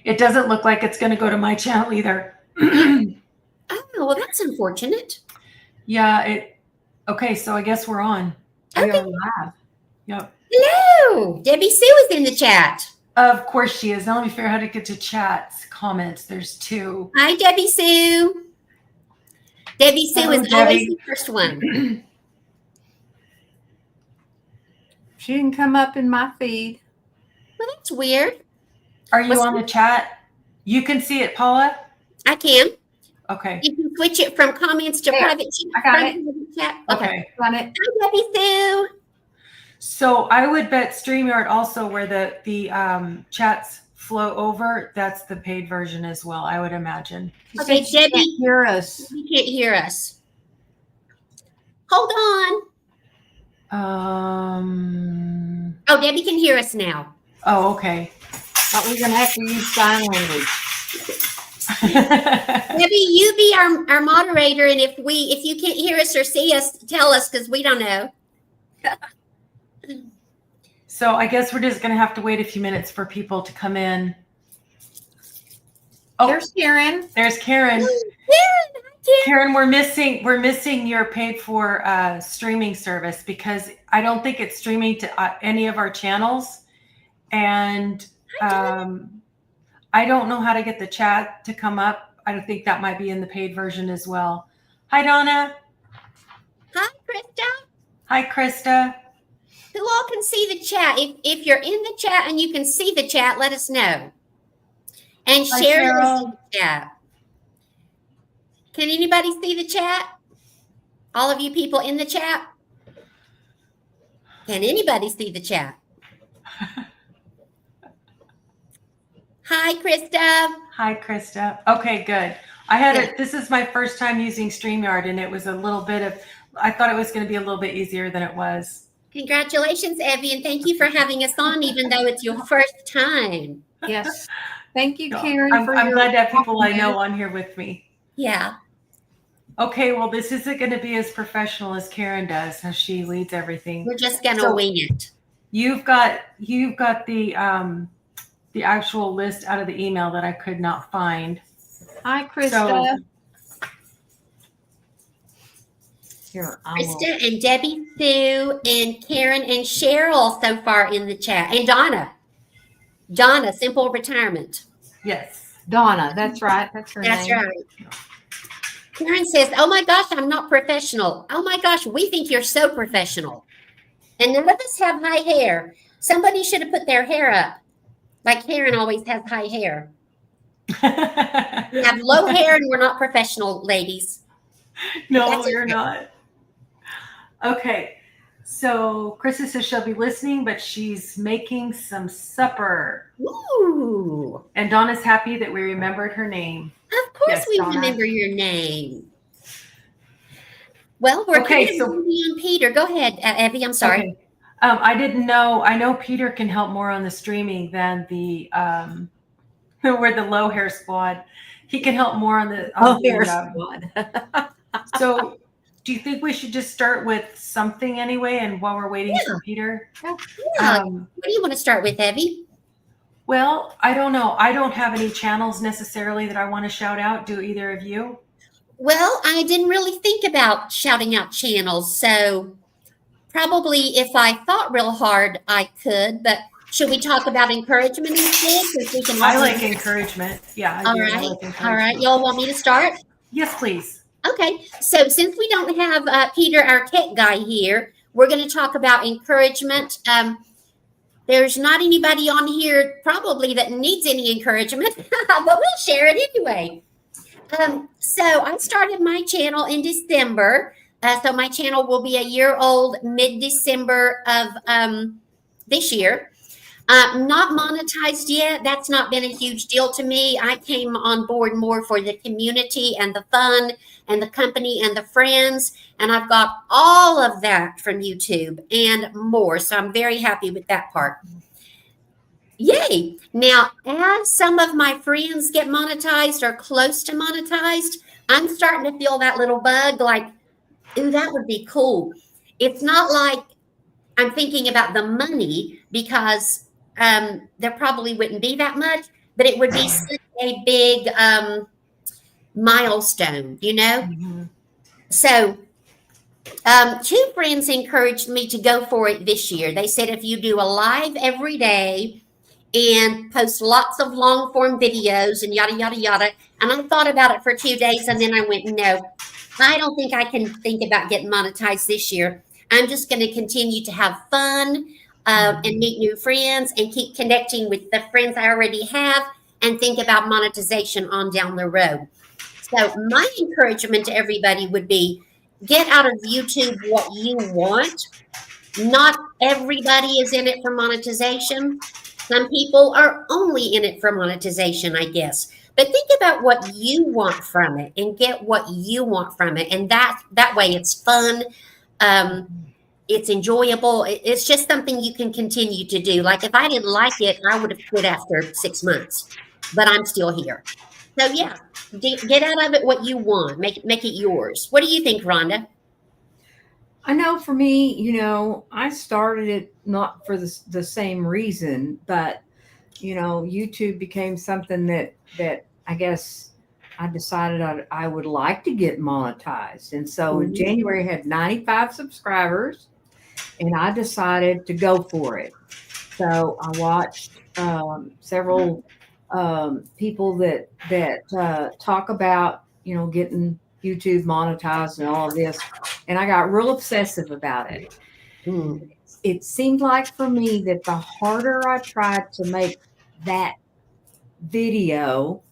It doesn't look like it's going to go to my channel either. Oh, well, that's unfortunate. Yeah, okay, so I guess we're on. We Okay. are live. Yep. Hello. Debbie Sue is in the chat. Of course she is. Now let me figure out how to get to chats, comments. There's 2. Hi, Debbie Sue. Debbie Sue Hello, is always Debbie. the first one. She didn't come up in my feed. Well, that's weird. Are you on the chat? You can see it, Paula? I can. Okay. You can switch it from comments to There. private I got it. chat. Okay. Got it. Hi, Debbie Sue. So I would bet StreamYard also, where the chats flow over, that's the paid version as well, I would imagine. She Okay, said she Debbie. can't hear us. You can't hear us. Hold on. Oh, Debbie can hear us now. Oh, okay. But we're gonna have to use sign language. Debbie, you be our moderator, and if you can't hear us or see us, tell us, because we don't know. So I guess we're just going to have to wait a few minutes for people to come in. Oh, There's Karen. there's Karen. Karen, Karen, we're missing your paid for streaming service, because I don't think it's streaming to any of our channels, and I don't know how to get the chat to come up. I don't think that might be in the paid version as well. Hi, Donna. Hi, Krista. Hi, Krista. Who all can see the chat? If you're in the chat and you can see the chat, let us know. And Hi, share Cheryl. the chat. Can anybody see the chat? All of you people in the chat? Can anybody see the chat? Hi, Krista. Hi, Krista. Okay, good. This is my first time using StreamYard, and it was a little bit of, I thought it was going to be a little bit easier than it was. Congratulations, Evie, and thank you for having us on, even though it's your first time. Yes. Thank you, So, Karen. I'm your glad to have people I know compliment. on here with me. Yeah. Okay, well, this isn't going to be as professional as Karen does, how she leads everything. We're just going to So- wing it. You've got the actual list out of the email that I could not find. Hi, Krista. So- Here, I will. Krista and Debbie Sue and Karen and Cheryl so far in the chat. And Donna. Donna, Simple Retirement. Yes. Donna, that's right. That's her That's name. right. Karen says, oh my gosh, I'm not professional. Oh my gosh, we think you're so professional. And none of us have high hair. Somebody should have put their hair up. Like Karen always has high hair. We have low hair and we're not professional, ladies. No, That's you're okay. not. Okay. So Krista says she'll be listening, but she's making some supper. Ooh. And Donna's happy that we remembered her name. Of course Yes, we Donna. remember your name. Well, we're Okay, kind of so- moving on Peter. Go ahead, Evie. I'm sorry. Okay. I didn't know. I know Peter can help more on the streaming than the we're the low hair squad. He can help more on the. Oh, on the, there's one. So, do you think we should just start with something anyway? And while we're waiting for Peter, Yeah. um, What do you want to start with, Evie? well, I don't know. I don't have any channels necessarily that I want to shout out. Do either of you? Well, I didn't really think about shouting out channels, so probably if I thought real hard, I could. But should we talk about encouragement instead? 'Cause we can I also- like encouragement. Yeah. I All do. I right. like All encouragement. right. Y'all want me to start? Yes, please. Okay. So since we don't have Peter, our tech guy here, we're going to talk about encouragement. There's not anybody on here probably that needs any encouragement, but we'll share it anyway. So I started my channel in December. So my channel will be a year old mid-December of this year. Not monetized yet. That's not been a huge deal to me. I came on board more for the community and the fun and the company and the friends. And I've got all of that from YouTube and more. So I'm very happy with that part. Yay. Now, as some of my friends get monetized or close to monetized, I'm starting to feel that little bug like, ooh, that would be cool. It's not like I'm thinking about the money because there probably wouldn't be that much, but it would be such a big milestone, you know? Mhm. So, two friends encouraged me to go for it this year. They said if you do a live every day and post lots of long form videos and yada, yada, yada. And I thought about it for 2 days and then I went, no, I don't think I can think about getting monetized this year. I'm just going to continue to have fun and meet new friends and keep connecting with the friends I already have and think about monetization on down the road. So my encouragement to everybody would be get out of YouTube what you want. Not everybody is in it for monetization. Some people are only in it for monetization, I guess. But think about what you want from it and get what you want from it. And that way it's fun. It's enjoyable. It's just something you can continue to do. Like if I didn't like it, I would have quit after 6 months, but I'm still here. So yeah, get out of it what you want. Make it yours. What do you think, Rhonda? I know for me, I started it not for the same reason, but YouTube became something that I guess I decided I would like to get monetized. And so in January I had 95 subscribers and I decided to go for it. So I watched several people that talk about, getting YouTube monetized and all of this. And I got real obsessive about it. It seemed like for me that the harder I tried to make that video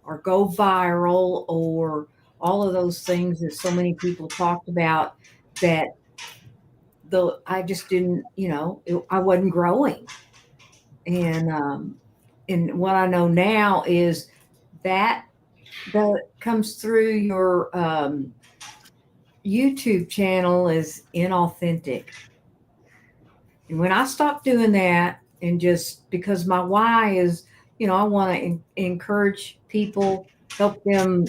or go viral or all of those things that so many people talked about, that I just didn't, I wasn't growing. And what I know now is that comes through your YouTube channel is inauthentic. And when I stopped doing that, and just because my why is, I want to encourage people, help them,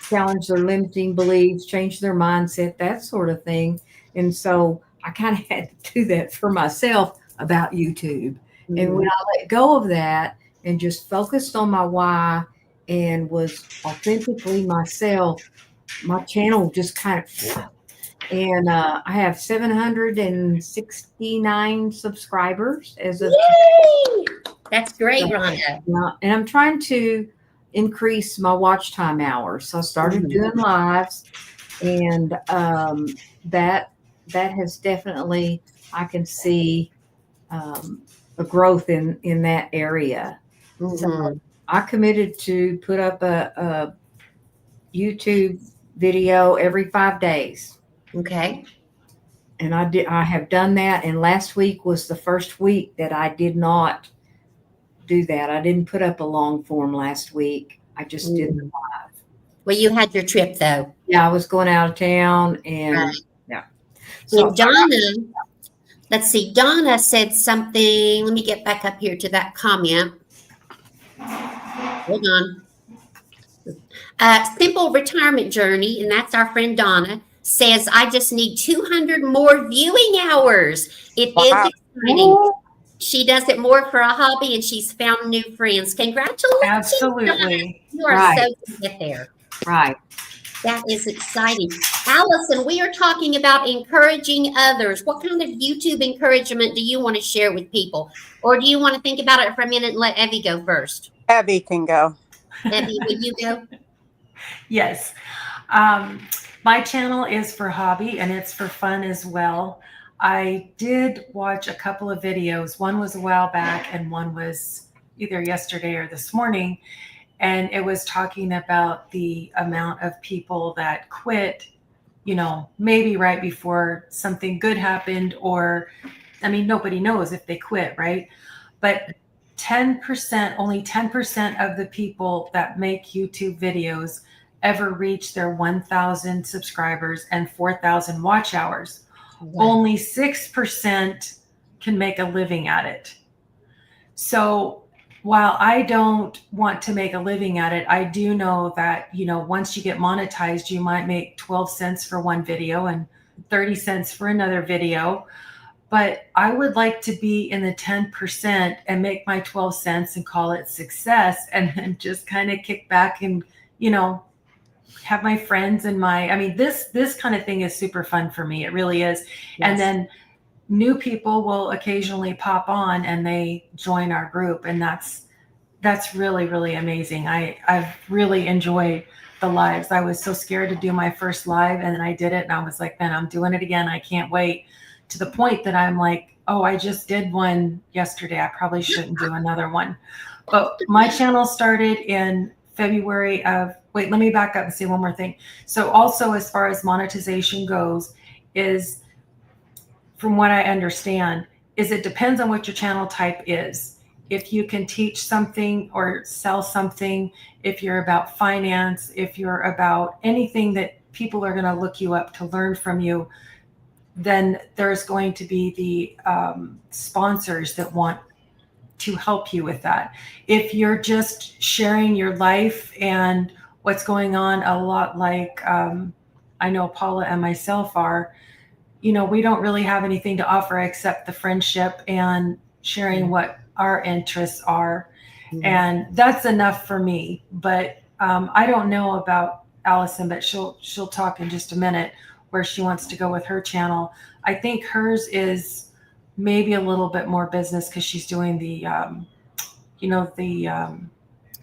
challenge their limiting beliefs, change their mindset, that sort of thing. And so I kind of had to do that for myself about YouTube. And when I let go of that and just focused on my why and was authentically myself, my channel just kind of, and I have 769 subscribers as of. Yay! That's great, Rhonda. And I'm trying to increase my watch time hours. So I started doing lives, and that has definitely, I can see a growth in that area. So I committed to put up a YouTube video every 5 days. Okay. And I have done that. And last week was the first week that I did not do that. I didn't put up a long form last week. I just did the live. Well, you had your trip though. Yeah, I was going out of town, and yeah. So Donna, let's see. Donna said something. Let me get back up here to that comment. Hold on. Simple Retirement Journey, and that's our friend Donna, says, I just need 200 more viewing hours. It is exciting. She does it more for a hobby, and she's found new friends. Congratulations. Absolutely. You are so good to get there. Right. That is exciting. Allison, we are talking about encouraging others. What kind of YouTube encouragement do you want to share with people? Or do you want to think about it for a minute and let Evie go first? Evie can go. Evie, will you go? Yes. My channel is for hobby and it's for fun as well. I did watch a couple of videos. One was a while back and one was either yesterday or this morning. And it was talking about the amount of people that quit, maybe right before something good happened, or, nobody knows if they quit, right? But only 10% of the people that make YouTube videos ever reach their 1,000 subscribers and 4,000 watch hours. Wow. Only 6% can make a living at it. So while I don't want to make a living at it, I do know that, once you get monetized, you might make 12 cents for one video and 30 cents for another video. but I would like to be in the 10% and make my 12 cents and call it success, and then just kind of kick back and, you know, have my friends and I mean, this kind of thing is super fun for me. It really is. And Yes. then new people will occasionally pop on and they join our group, and that's really, really amazing. I've really enjoyed the lives. I was so scared to do my first live, and then I did it, and I was like, man, I'm doing it again. I can't wait, to the point that I'm like, oh, I just did one yesterday. I probably shouldn't do another one. But my channel started in February of, wait, let me back up and say one more thing. So also, as far as monetization goes, is, from what I understand, is it depends on what your channel type is. If you can teach something or sell something, if you're about finance, if you're about anything that people are going to look you up to learn from you, then there's going to be the sponsors that want to help you with that. If you're just sharing your life and what's going on, a lot like I know Paula and myself are, you know, we don't really have anything to offer except the friendship and sharing what our interests are. And that's enough for me. But I don't know about Allison, but she'll talk in just a minute where she wants to go with her channel. I think hers is maybe a little bit more business because she's doing the, you know, the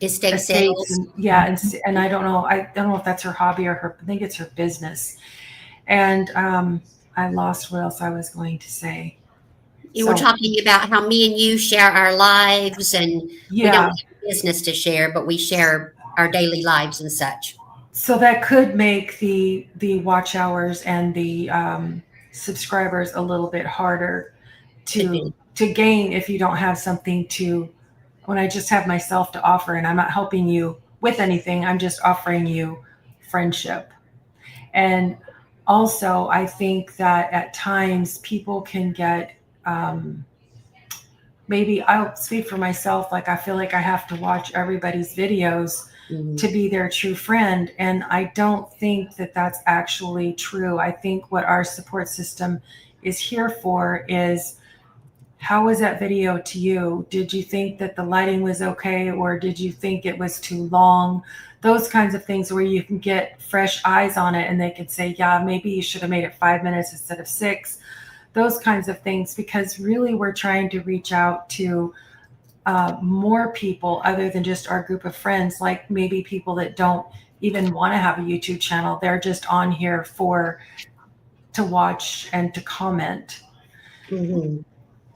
Estate estates sales. and, yeah, and I don't know if that's her hobby or her. I think it's her business. And I lost what else I was going to say. You were talking about how me and you share our lives, and we don't Yeah. have business to share, but we share our daily lives and such. So that could make the watch hours and the subscribers a little bit harder to gain if you don't have something to, when I just have myself to offer and I'm not helping you with anything, I'm just offering you friendship. And also, I think that at times people can get, maybe I'll speak for myself, like I feel like I have to watch everybody's videos to be their true friend. And I don't think that that's actually true. I think what our support system is here for is, how was that video to you? Did you think that the lighting was okay? Or did you think it was too long? Those kinds of things where you can get fresh eyes on it and they can say, yeah, maybe you should have made it 5 minutes instead of 6. Those kinds of things, because really we're trying to reach out to more people other than just our group of friends, like maybe people that don't even want to have a YouTube channel. They're just on here to watch and to comment. Mm-hmm.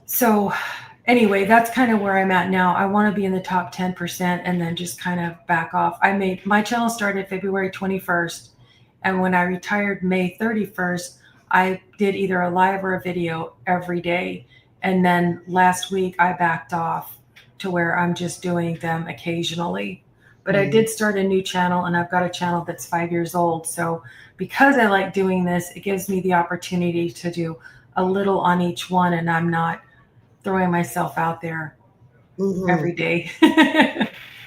So anyway, that's kind of where I'm at now. I want to be in the top 10% and then just kind of back off. My channel started February 21st. And when I retired May 31st, I did either a live or a video every day. And then last week I backed off to where I'm just doing them occasionally. But I did start a new channel, and I've got a channel that's 5 years old. So because I like doing this, it gives me the opportunity to do a little on each one, and I'm not throwing myself out there every day.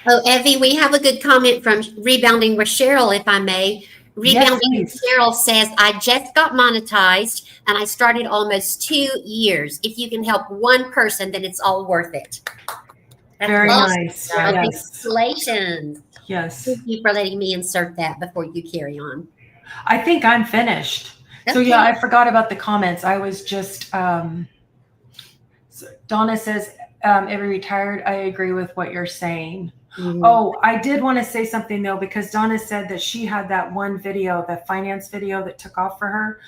Oh, Evie, we have a good comment from Rebounding with Cheryl, if I may. Rebounding with Cheryl says, I just got monetized and I started almost 2 years. If you can help one person, then it's all worth it. That's Very awesome, nice. Cheryl. Yes. Congratulations. Yes. Thank you for letting me insert that before you carry on. I think I'm finished. So yeah, I forgot about the comments. I was just, Donna says, every retired, I agree with what you're saying. Oh, I did want to say something though, because Donna said that she had that one video, the finance video that took off for her.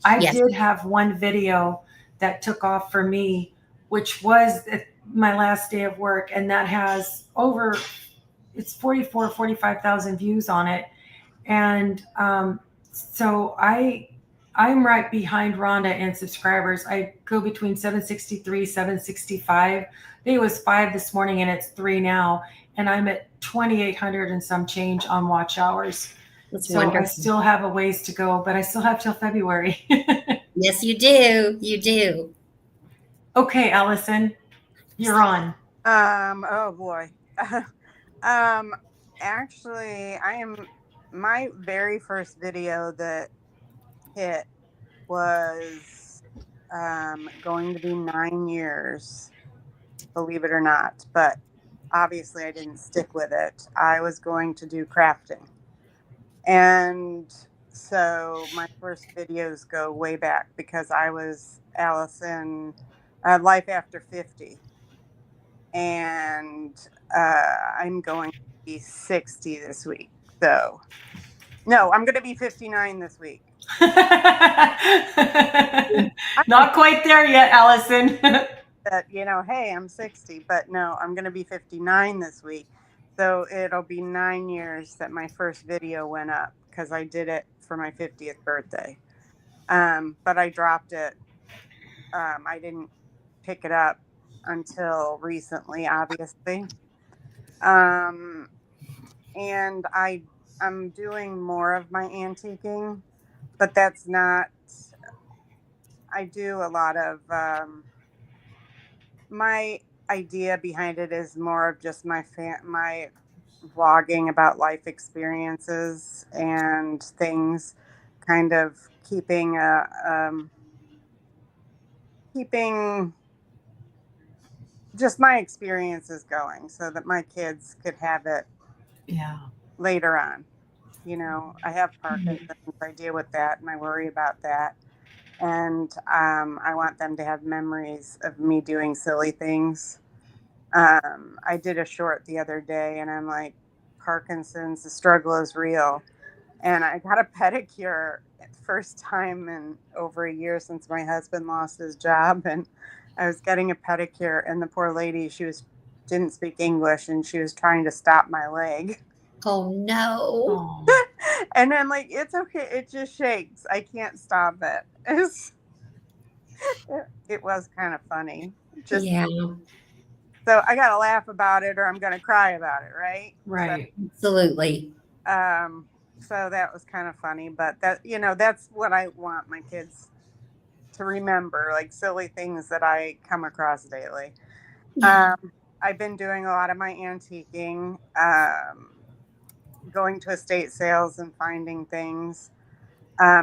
I did have one video that took off for me, which was my last day of work. And that has it's 45,000 views on it. And so I'm right behind Rhonda in subscribers. I go between 763, 765. I think it was 5 this morning and it's 3 now. And I'm at 2,800 and some change on watch hours. That's so wonderful. I still have a ways to go, but I still have till February. Yes, you do. You do. Okay, Allison, you're on. Oh boy. Actually, my very first video that hit was going to be 9 years, believe it or not. But obviously, I didn't stick with it. I was going to do crafting. And so my first videos go way back because I was Allison, Life After 50. And I'm going to be 60 this week. So, no, I'm going to be 59 this week. Not quite there yet, Allison. That, hey, I'm 60, but no, I'm going to be 59 this week. So it'll be 9 years that my first video went up because I did it for my 50th birthday. But I dropped it. I didn't pick it up until recently, obviously. And I'm doing more of my antiquing, but that's not, I do a lot of, my idea behind it is more of just my vlogging about life experiences and things, kind of keeping just my experiences going so that my kids could have it Yeah. later on. I have Parkinson's. I deal with that and I worry about that. And I want them to have memories of me doing silly things. I did a short the other day and I'm like, Parkinson's, the struggle is real. And I got a pedicure first time in over a year since my husband lost his job. And I was getting a pedicure and the poor lady, didn't speak English and she was trying to stop my leg. Oh no. Oh. And I'm like, it's okay. It just shakes. I can't stop it. It was kind of funny. Yeah, So I got to laugh about it or I'm going to cry about it. Right. Right. absolutely. So that was kind of funny, but that's what I want my kids to remember, like silly things that I come across daily. Yeah. I've been doing a lot of my antiquing, going to estate sales and finding things.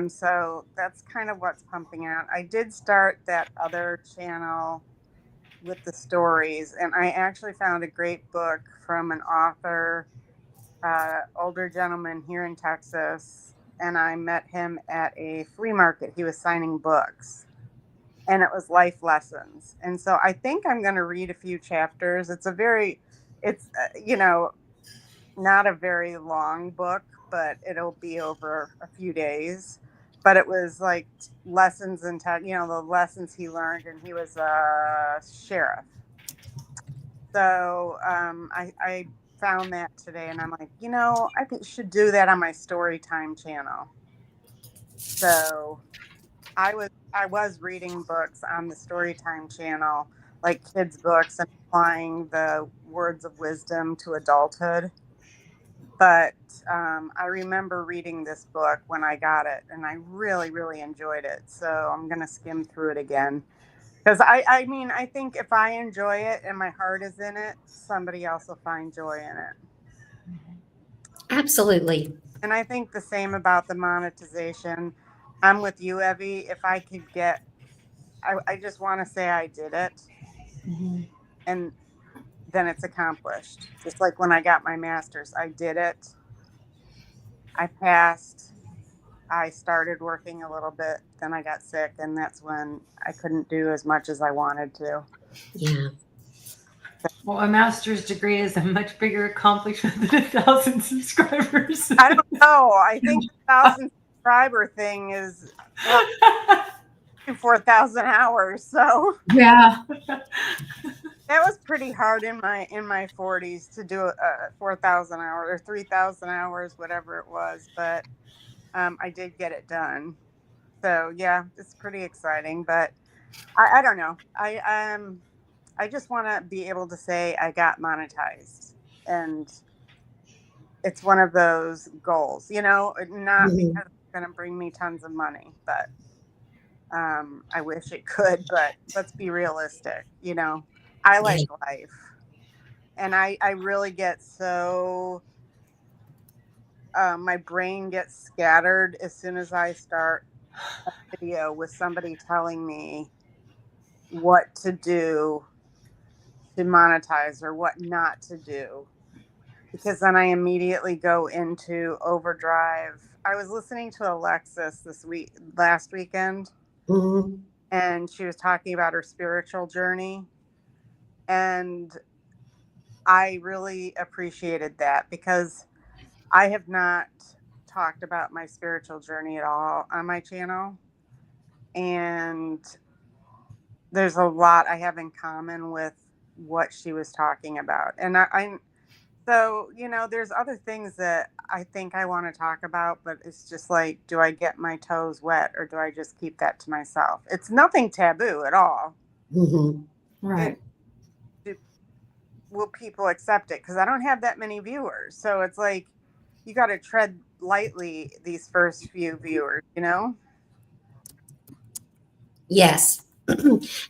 So that's kind of what's pumping out. I did start that other channel with the stories, and I actually found a great book from an author, older gentleman here in Texas, and I met him at a flea market. He was signing books, and it was life lessons. And so I think I'm going to read a few chapters. It's not a very long book, but it'll be over a few days. But it was like lessons and the lessons he learned, and he was a sheriff. So I found that today, and I'm like, I should do that on my Storytime channel. So I was reading books on the Storytime channel, like kids' books, and applying the words of wisdom to adulthood. But I remember reading this book when I got it, and I really, really enjoyed it. So I'm going to skim through it again. Because I think if I enjoy it and my heart is in it, somebody else will find joy in it. Absolutely. And I think the same about the monetization. I'm with you, Evie. If I could I just want to say I did it. Mm-hmm. And then it's accomplished. Just like when I got my master's, I did it. I passed. I started working a little bit. Then I got sick, and that's when I couldn't do as much as I wanted to. Yeah. Well, a master's degree is a much bigger accomplishment than 1,000 subscribers. I don't know. I think the 1,000 subscriber thing is 4,000 hours. So Yeah. that was pretty hard in my 40s to do 4,000 hours or 3,000 hours, whatever it was. But I did get it done. So yeah, it's pretty exciting. But I don't know. I just want to be able to say I got monetized, and it's one of those goals, not because it's going to bring me tons of money, but I wish it could, but let's be realistic. I like life, and I really get so, my brain gets scattered as soon as I start a video with somebody telling me what to do to monetize or what not to do, because then I immediately go into overdrive. I was listening to Alexis last weekend, Mhm. and she was talking about her spiritual journey, and I really appreciated that because I have not talked about my spiritual journey at all on my channel, and there's a lot I have in common with what she was talking about. And so, there's other things that I think I want to talk about, but it's just like, do I get my toes wet or do I just keep that to myself? It's nothing taboo at all. Mhm. Right. Will people accept it? Because I don't have that many viewers. So it's like, you got to tread lightly these first few viewers, Yes.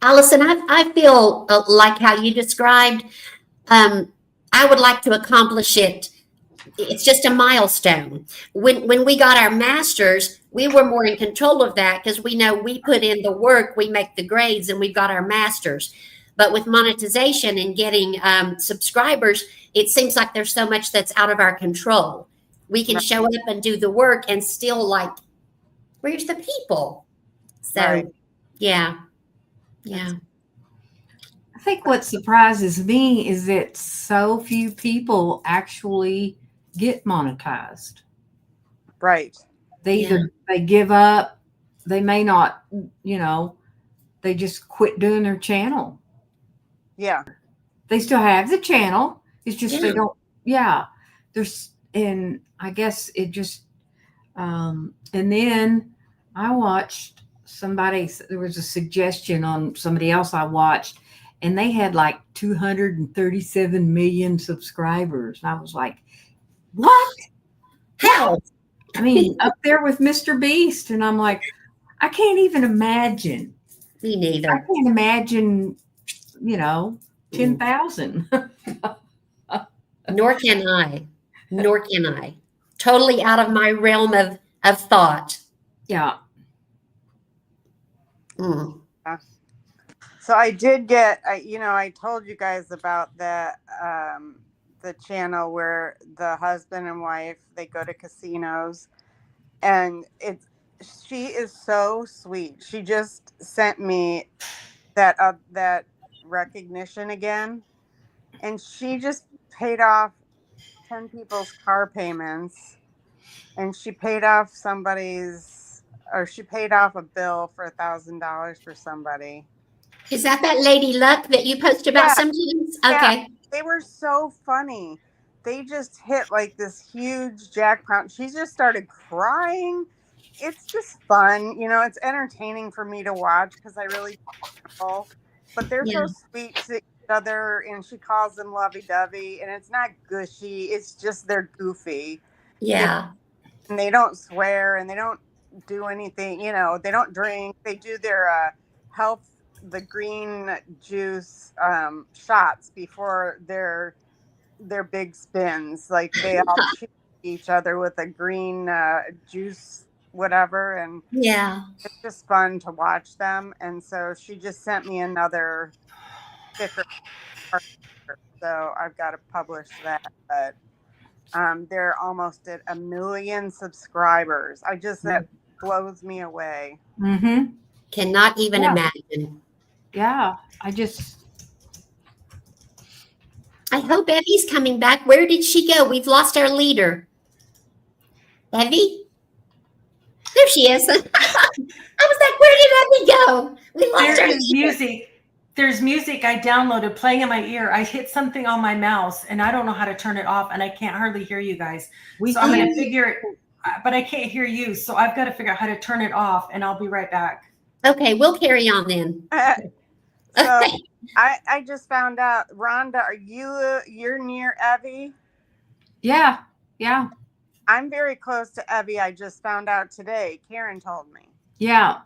Allison, I feel like how you described. I would like to accomplish it. It's just a milestone. When we got our masters, we were more in control of that because we know we put in the work, we make the grades, and we've got our masters. But with monetization and getting subscribers, it seems like there's so much that's out of our control. We can Right. show up and do the work and still like, where's the people? So, Right. yeah. Yeah. I think what surprises me is that so few people actually get monetized. Right. They Yeah. either they give up, they may not, they just quit doing their channel. Yeah. They still have the channel. It's just Yeah. they don't. Yeah, and I guess it just. And then I watched somebody. There was a suggestion on somebody else I watched, and they had like 237 million subscribers. And I was like, "What?" How? I mean, up there with Mr. Beast, and I'm like, I can't even imagine. Me I neither. can't imagine, 10,000. Nor can I. Nor can I. Totally out of my realm of thought. Yeah. Mm. So I did get, I told you guys about that, the channel where the husband and wife, they go to casinos, and she is so sweet. She just sent me that recognition again, and she just paid off 10 people's car payments, and she paid off she paid off a bill for $1,000 for somebody. Is that Lady Luck that you post about Yeah. sometimes? Yeah. Okay. They were so funny. They just hit like this huge jackpot. She just started crying. It's just fun. It's entertaining for me to watch because I really don't. But they're Yeah. so sweet to each other, and she calls them lovey-dovey, and it's not gushy. It's just they're goofy. Yeah. And they don't swear, and they don't do anything. They don't drink. They do their the green juice shots before their big spins. Like they all shoot each other with a green juice, whatever, and Yeah. it's just fun to watch them. And so she just sent me another sticker, so I've got to publish that. But they're almost at 1 million subscribers. That blows me away. Mm-hmm. Cannot even Yeah. imagine. Yeah. I hope Evie's coming back. Where did she go? We've lost our leader. Evie? There she is. I was like, where did Evie go? We lost There our is leader. music. There's music I downloaded playing in my ear. I hit something on my mouse and I don't know how to turn it off, and I can't hardly hear you guys. So I'm going to figure it, but I can't hear you. So I've got to figure out how to turn it off, and I'll be right back. Okay, we'll carry on then. So I just found out, Rhonda, you're near Evie? Yeah. Yeah. I'm very close to Evie. I just found out today. Karen told me. Yeah.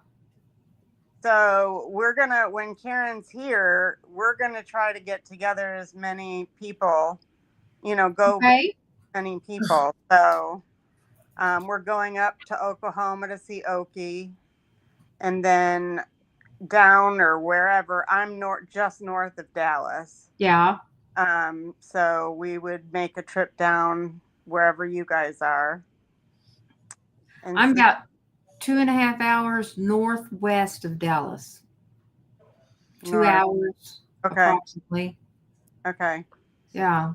So when Karen's here, we're gonna try to get together as many people, Okay. many people. So we're going up to Oklahoma to see Okie, and then down or wherever. I'm just north of Dallas. Yeah. So we would make a trip down wherever you guys are. And I'm see- about 2.5 hours northwest of Dallas. 2 Right. hours Okay. approximately. Okay. Yeah.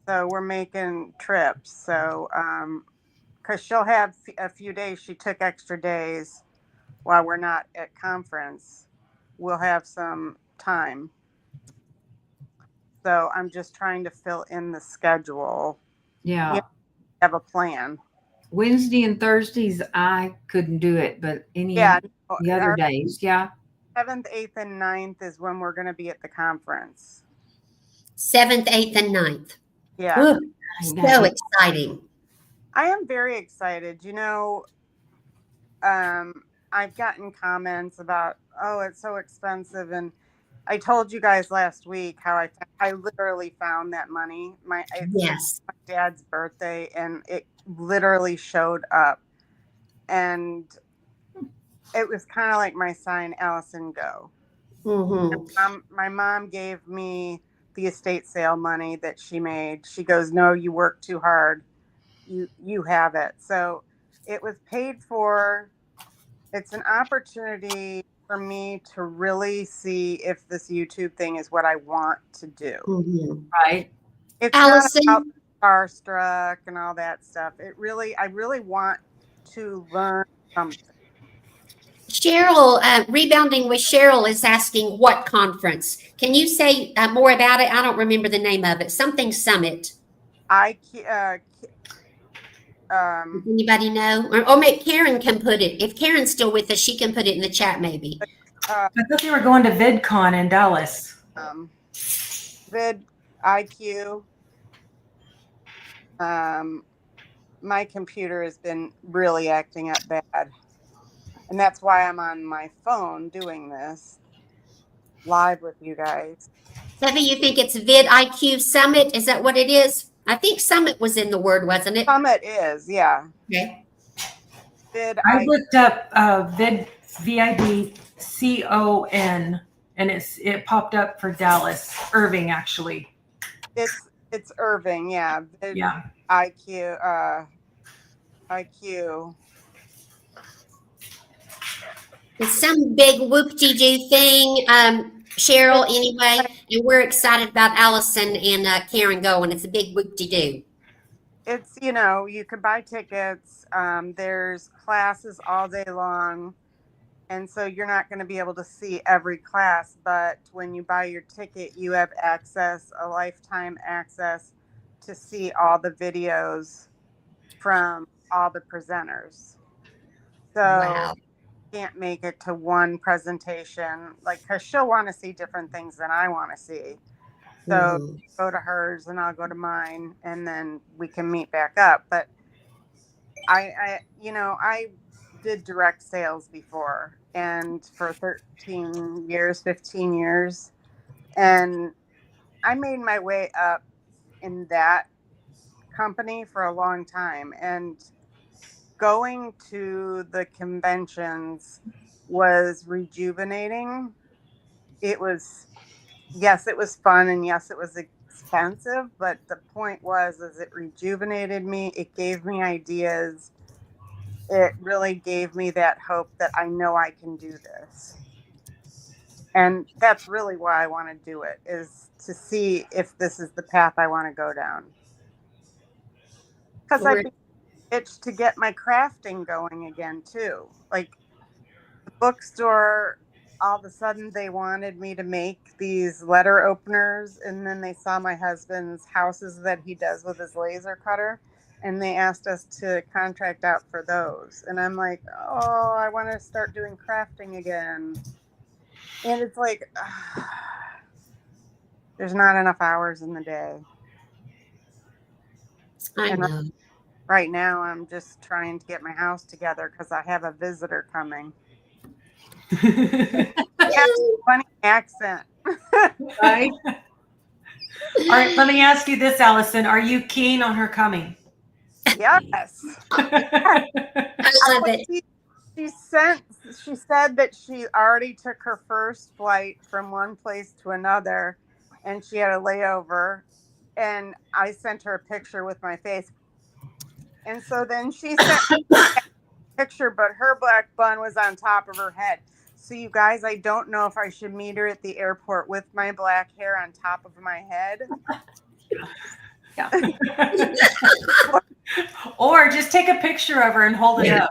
So we're making trips. So, because she'll have a few days, she took extra days while we're not at conference. We'll have some time. So I'm just trying to fill in the schedule. Yeah. Yeah. Have a plan. Wednesday and Thursdays, I couldn't do it, but any Yeah. the other Our days, yeah. 7th, 8th, and 9th is when we're going to be at the conference. 7th, 8th, and 9th. Yeah. Ooh, so exciting. I am very excited. You know, I've gotten comments about, oh, it's so expensive. And I told you guys last week how I literally found that money. It's Yes. my dad's birthday, and it literally showed up. And it was kind of like my sign, Allison, go. Mm-hmm. My mom gave me the estate sale money that she made. She goes, no, you work too hard. You have it. So it was paid for. It's an opportunity for me to really see if this YouTube thing is what I want to do. Mm-hmm. Right. It's Allison, not about starstruck and all that stuff. I really want to learn something. Cheryl, Rebounding with Cheryl is asking what conference. Can you say more about it? I don't remember the name of it. Something Summit. Does anybody know? Or maybe Karen can put it. If Karen's still with us, she can put it in the chat maybe. I thought they were going to VidCon in Dallas. VidIQ. My computer has been really acting up bad. And that's why I'm on my phone doing this live with you guys. Debbie, you think it's VidIQ Summit? Is that what it is? I think Summit was in the word, wasn't it? Summit is, yeah. Okay. I looked up VidCon, and it popped up for Dallas, Irving, actually. It's Irving, yeah. Yeah. IQ. It's some big whoop-de-doo thing, Cheryl, anyway. And we're excited about Allison and Karen going. It's a big whoop-de-doo. It's, you could buy tickets. There's classes all day long. And so you're not going to be able to see every class. But when you buy your ticket, you have a lifetime access to see all the videos from all the presenters. So Wow. can't make it to one presentation, because she'll want to see different things than I want to see. So go to hers and I'll go to mine, and then we can meet back up. But I did direct sales before, and for 15 years, and I made my way up in that company for a long time. And going to the conventions was rejuvenating. It was fun, and yes, it was expensive, but the point was it rejuvenated me. It gave me ideas. It really gave me that hope that I know I can do this. And that's really why I want to do it, is to see if this is the path I want to go down. Because I've been itched to get my crafting going again too. Like the bookstore, all of a sudden they wanted me to make these letter openers, and then they saw my husband's houses that he does with his laser cutter, and they asked us to contract out for those. And I'm like, oh, I want to start doing crafting again. And it's like, there's not enough hours in the day. I know. Right now, I'm just trying to get my house together because I have a visitor coming. Funny accent. Right? All right, let me ask you this, Allison. Are you keen on her coming? Yes. I love it. she said that she already took her first flight from one place to another and she had a layover, and I sent her a picture with my face. And so then she sent me a picture, but her black bun was on top of her head. So you guys, I don't know if I should meet her at the airport with my black hair on top of my head. Or just take a picture of her and hold it up.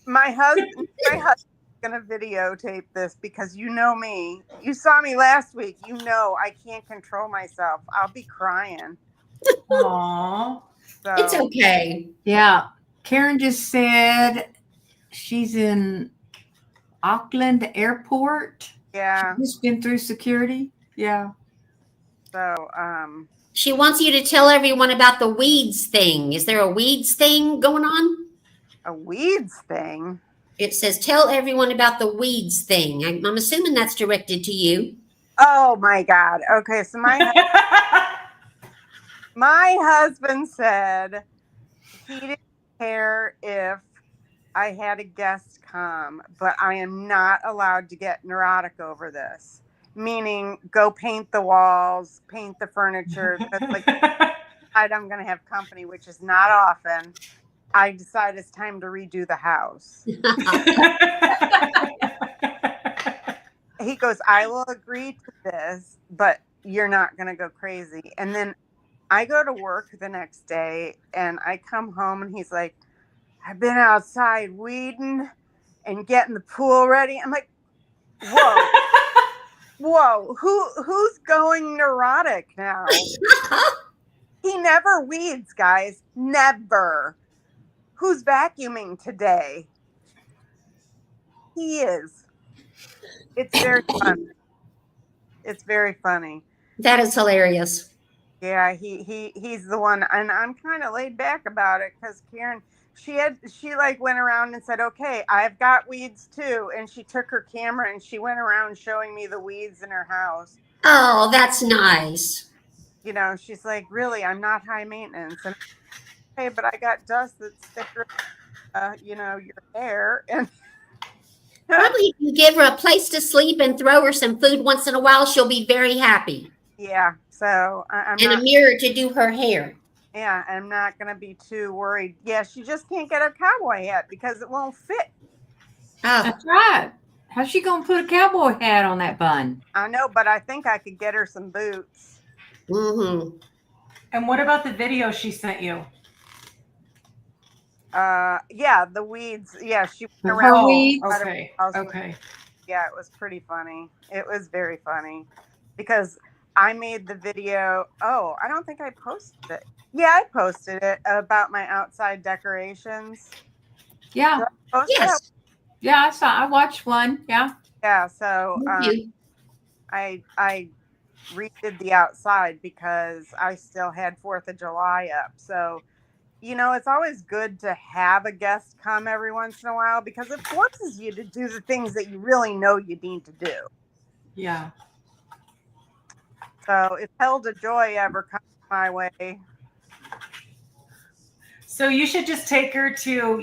My husband's gonna videotape this because you know me. You saw me last week. You know I can't control myself. I'll be crying. Aww. So It's okay. Yeah. Karen just said she's in Auckland Airport. yeah. She's been through security. Yeah. So She wants you to tell everyone about the weeds thing. Is there a weeds thing going on? a weeds thing. It says, tell everyone about the weeds thing. I'm assuming that's directed to you. Oh my God. Okay, so my husband said he didn't care if I had a guest come, but I am not allowed to get neurotic over this. Meaning, go paint the walls, paint the furniture. But like, I'm going to have company, which is not often. I decide it's time to redo the house. He goes, I will agree to this, but you're not going to go crazy. And then I go to work the next day and I come home and he's like, I've been outside weeding and getting the pool ready. I'm like, whoa, who's going neurotic now? He never weeds, guys. Never. Who's vacuuming today? He is. It's very funny. It's very funny. That is hilarious. Yeah, he's the one, and I'm kind of laid back about it because Karen, she like went around and said, okay, I've got weeds too, and she took her camera and she went around showing me the weeds in her house. Oh, that's nice. You know, she's like, really, I'm not high maintenance, and hey, but I got dust that's thicker, your hair, and Probably if you give her a place to sleep and throw her some food once in a while, she'll be very happy. yeah. So I'm And not. a mirror to do her hair. Yeah, I'm not gonna be too worried. Yeah, she just can't get her cowboy hat because it won't fit. Oh, That's right. How's she gonna put a cowboy hat on that bun? I know, but I think I could get her some boots. mm-hmm. And what about the video she sent you? Yeah, the weeds. Yeah, she went Her around. weeds? Okay. Okay. Yeah, it was pretty funny. It was very funny because I made the video. Oh, I don't think I posted it. Yeah, I posted it about my outside decorations. Yeah. Posted it? Yes. Yeah, I watched one. Yeah. Yeah. So Thank you. I redid the outside because I still had 4th of July up. So, it's always good to have a guest come every once in a while because it forces you to do the things that you really know you need to do. Yeah. So if Held a Joy ever comes my way. So you should just take her to,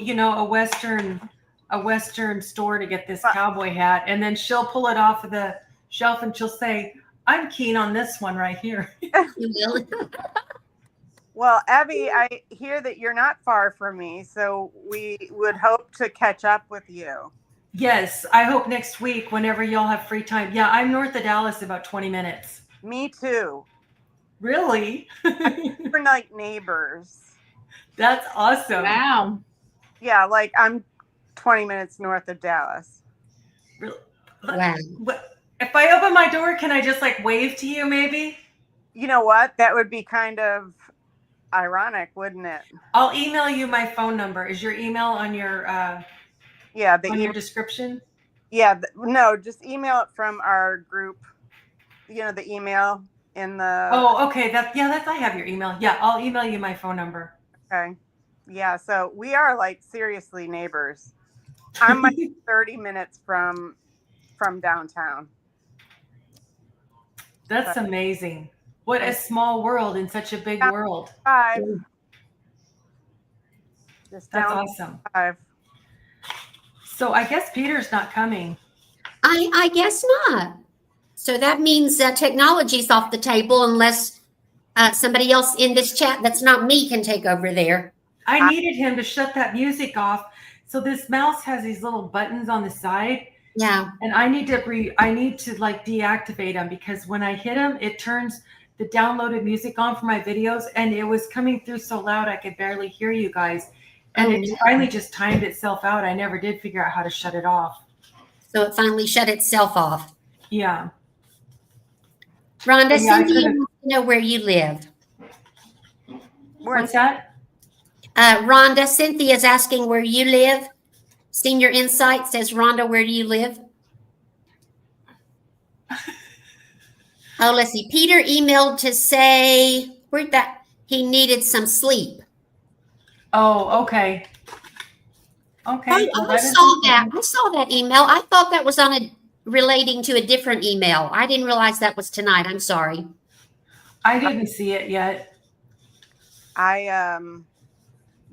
a Western store to get this cowboy hat, and then she'll pull it off of the shelf and she'll say, I'm keen on this one right here. You will. Well, Abby, I hear that you're not far from me, so we would hope to catch up with you. Yes, I hope next week, whenever y'all have free time. Yeah, I'm north of Dallas, about 20 minutes. Me too. Really? We're like neighbors. That's awesome. Wow. Yeah, like I'm 20 minutes north of Dallas. Wow. If I open my door, can I just wave to you maybe? You know what? That would be kind of ironic, wouldn't it? I'll email you my phone number. Is your email on your Yeah, your description? Yeah, no, just email it from our group. The email in the. Oh, okay. I have your email. Yeah, I'll email you my phone number. Okay. Yeah, so we are seriously neighbors. I'm 30 minutes from downtown. That's amazing. What a small world in such a big world. 5. Just That's down awesome. 5. So I guess Peter's not coming. I guess not. So that means technology's off the table unless somebody else in this chat that's not me can take over there. I needed him to shut that music off. So this mouse has these little buttons on the side, Yeah. and I need to like deactivate them, because when I hit them, it turns the downloaded music on for my videos, and it was coming through so loud I could barely hear you guys. And Oh, it no. finally just timed itself out. I never did figure out how to shut it off. So it finally shut itself off. Yeah. Rhonda, Yeah, I Cynthia could've- wants to know where you live. What's that? Rhonda, Cynthia's asking where you live. Senior Insight says, Rhonda, where do you live? Oh, let's see. Peter emailed to say he needed some sleep. Oh, okay. Okay. well, I that is saw that. something. I saw that email. I thought that was relating to a different email. I didn't realize that was tonight. I'm sorry. I didn't see it yet.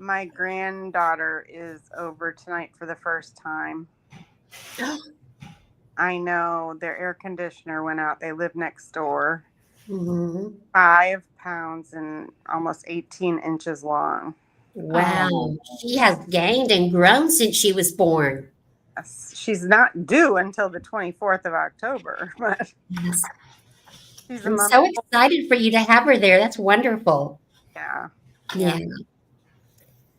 My granddaughter is over tonight for the first time. I know their air conditioner went out. They live next door. Mhm. 5 pounds and almost 18 inches long. Wow. She has gained and grown since she was born. She's not due until the 24th of October, but Yes. she's a I'm month so old. excited for you to have her there. That's wonderful. Yeah. Yeah.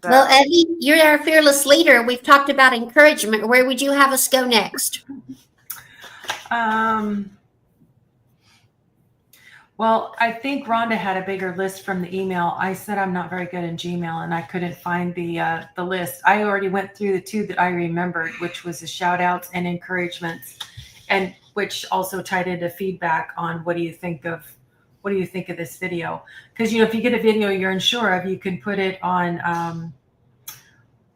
So, Well, Eddie, you're our fearless leader. We've talked about encouragement. Where would you have us go next? Well, I think Rhonda had a bigger list from the email. I said I'm not very good in Gmail, and I couldn't find the list. I already went through the two that I remembered, which was the shout outs and encouragements, and which also tied into feedback on what do you think of this video? Because if you get a video you're unsure of, you can put it on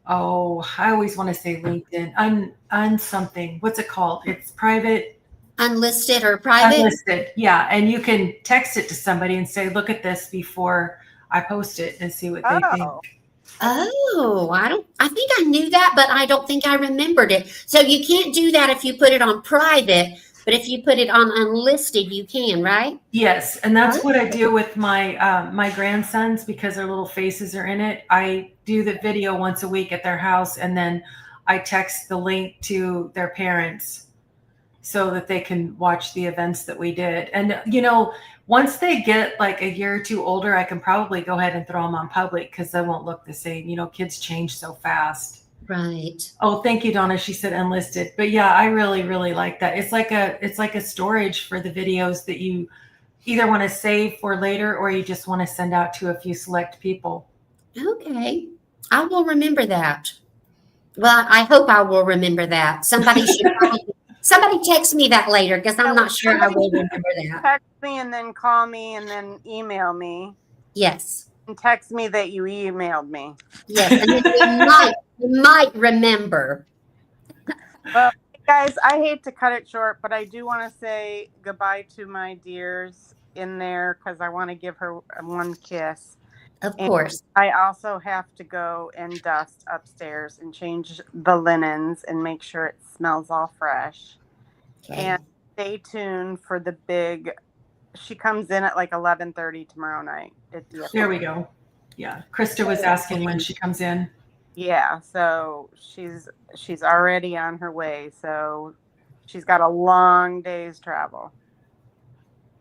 I always want to say LinkedIn, something. What's it called? It's private. Unlisted or private? Unlisted, yeah. And you can text it to somebody and say, look at this before I post it, and see what they think. Oh, I think I knew that, but I don't think I remembered it. So you can't do that if you put it on private, but if you put it on unlisted, you can, right? Yes, and that's what I do with my my grandsons, because their little faces are in it. I do the video once a week at their house, and then I text the link to their parents so that they can watch the events that we did. And once they get like a year or two older, I can probably go ahead and throw them on public, because they won't look the same. Kids change so fast. Right. Oh, thank you, Donna. She said unlisted. But yeah, I really, really like that. It's like a storage for the videos that you either want to save for later, or you just want to send out to a few select people. Okay. I will remember that. Well, I hope I will remember that. Somebody text me that later, because I'm not sure I will remember that. Text me and then call me and then email me. Yes. And text me that you emailed me. Yes. And then you might remember. Well, guys, I hate to cut it short, but I do want to say goodbye to my dears in there, because I want to give her one kiss. Of And course. I also have to go and dust upstairs and change the linens and make sure it smells all fresh. Okay. And stay tuned for the big. She comes in at like 11:30 tomorrow night. There we go. Yeah, Krista was asking when she comes in. Yeah, so she's already on her way. So she's got a long day's travel.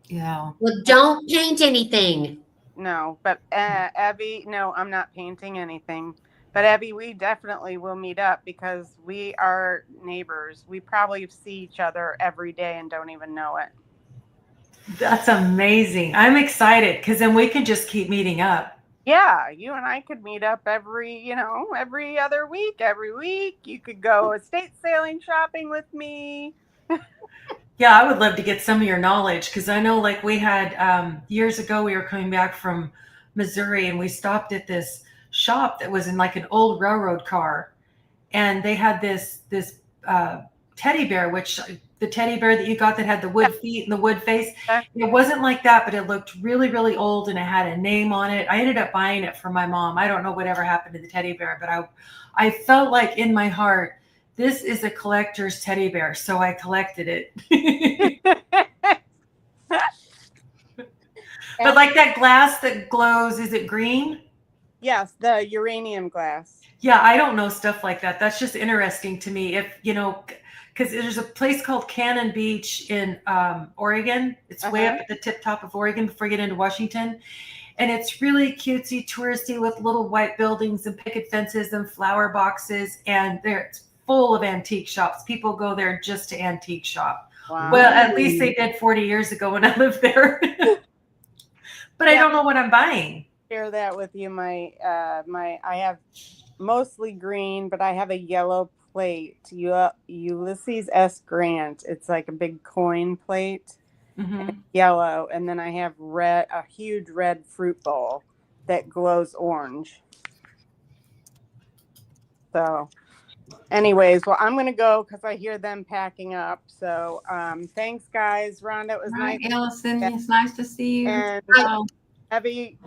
Yeah. Well, don't paint anything. No, but Abby, no, I'm not painting anything. But Abby, we definitely will meet up, because we are neighbors. We probably see each other every day and don't even know it. That's That's amazing. I'm excited, because then we can just keep meeting up. Yeah, you and I could meet up every other week. Every week, you could go estate sailing shopping with me. Yeah, I would love to get some of your knowledge, because I know, like, we had years ago, we were coming back from Missouri, and we stopped at this shop that was in like an old railroad car, and they had this teddy bear, which the teddy bear that you got that had the wood feet and the wood face, it wasn't like that, but it looked really, really old, and it had a name on it. I ended up buying it for my mom. I don't know whatever happened to the teddy bear, but I felt like in my heart this is a collector's teddy bear, so I collected it. But like that glass that glows, is it green? Yes, the uranium glass. Yeah, I don't know stuff like that. That's just interesting to me. If, because there's a place called Cannon Beach in Oregon. It's way up at the tip top of Oregon before you get into Washington. And it's really cutesy, touristy with little white buildings and picket fences and flower boxes. And it's full of antique shops. People go there just to antique shop. Wow. Well, at least they did 40 years ago when I lived there. But I don't know what I'm buying. Share that with you. I have mostly green, but I have a yellow plate. Ulysses S. Grant. It's like a big coin plate. Mm-hmm. Yellow, and then I have a huge red fruit bowl that glows orange. So anyways, well, I'm gonna go because I hear them packing up. So thanks guys. Rhonda, it was nice. Allison, it's nice to see you. And Evie,